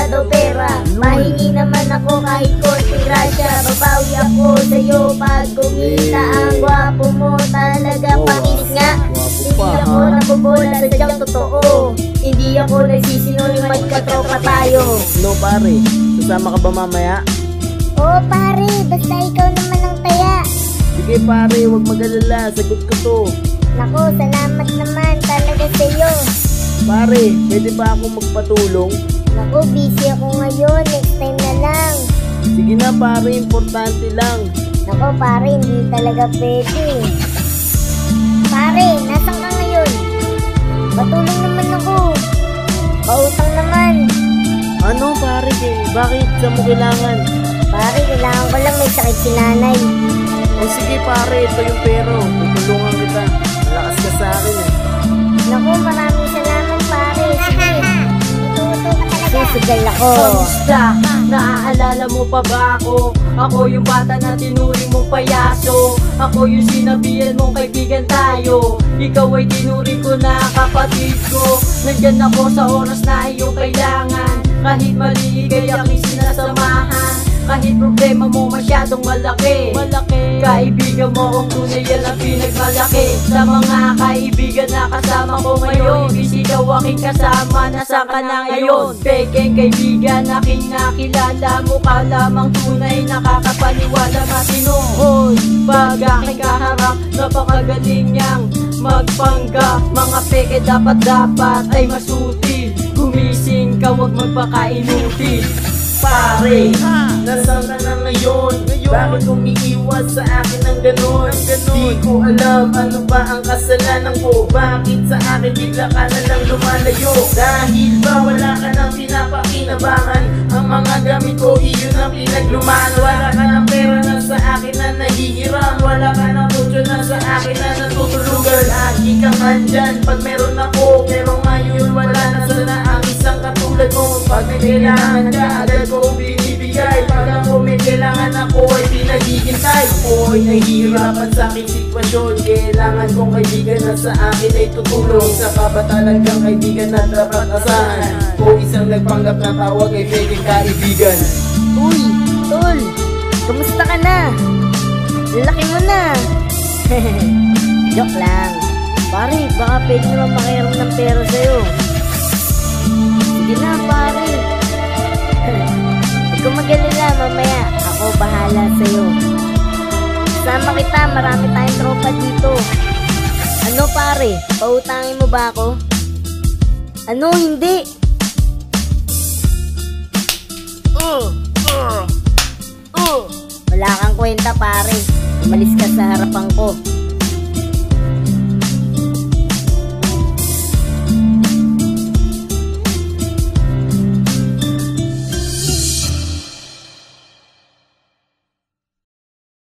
daw pera. Mahingi naman ako kahit konting grasya. Babawi ako sa'yo pag kumita. Ang gwapo mo talaga, pakinig nga. Hindi ako nabobola, sadyang totoo. Hindi ako nagsisinungaling, magkatropa tayo. No pare, sasama ka ba mamaya? Oo pare, basta ikaw naman ang taya. Sige pare, huwag mag-alala, sagot ko to. Naku, salamat naman talaga sa'yo. Pare, pwede ba ako magpatulong? Naku, busy ako ngayon, next time na lang. Sige na pare, importante lang. Naku pare, hindi talaga pwede. Pare, nasan ka ngayon? Patulong naman ako. Pautang naman. Ano pare, bakit? Saan mo kailangan? Pare, kailangan ko lang, may sakit si nanay. O sige pare, ito yung pero. Tutulungan kita. Malakas ka sa akin eh. Naku, maraming salamat pare. Sige, ituto ka talaga. Susugal ako. Kamusta? Naaalala mo pa ba ako? Ako yung bata na tinuring mong payaso. Ako yung sinabihan mong kaibigan tayo. Ikaw ay tinuring ko na kapatid ko. Nandyan ako sa oras na iyong kailangan. Kahit mali, kaya aking sinasamahan. Kahit problema mo masyadong malaki, kaibigan mo kung tunay, yan ang pinagmalaki. Sa mga kaibigan na kasama ko ngayon, ibig ikaw aking kasama, nasaan ka na ngayon? Pekeng kaibigan aking nakilala, mukha lamang tunay, nakakapaniwala, matino. Hoy, pag aking kaharap, napakagaling niyang magpanggap. Mga peke dapat ay masutil. Gumising ka, wag magpakainutil. Pare, nasaan ka na ngayon? Bakit umiiwas sa akin ng ganon? Di ko alam ano ba ang kasalanan ko. Bakit sa akin bigla ka na lang lumalayo? Dahil ba wala ka nang pinapakinabangan? Ang mga gamit ko iyon ang pinaglumaan. Wala ka ng pera na sa akin na nahihiram. Wala ka ng kutso na sa akin na natutulugan. Lagi kang andyan pag meron ako, pero ngayon wala na sana ang isang katulad mo. Pag may kailangan ka, agad ko binibigay. Pag ako may kailangan, ako ay pinaghihintay. Ako ay nahihirapan sa aking sitwasyon. Kailangan kong kaibigan na sa akin ay tutulong. Isa ka ba talagang kaibigan na dapat asahan? O isang nagpanggap na tawag ay pwedeng kaibigan? Uy, tol, kamusta ka na? Laki mo na. Joke lang. Pare, baka pwede naman makiram ng pera sa'yo. Sige na pare. Huwag kang mag-alala, mamaya ako bahala sa'yo. Sama kita, marami tayong tropa dito. Ano pare, pautangin mo ba ako? Ano, hindi? Wala kang kwenta pare. Umalis ka sa harapan ko.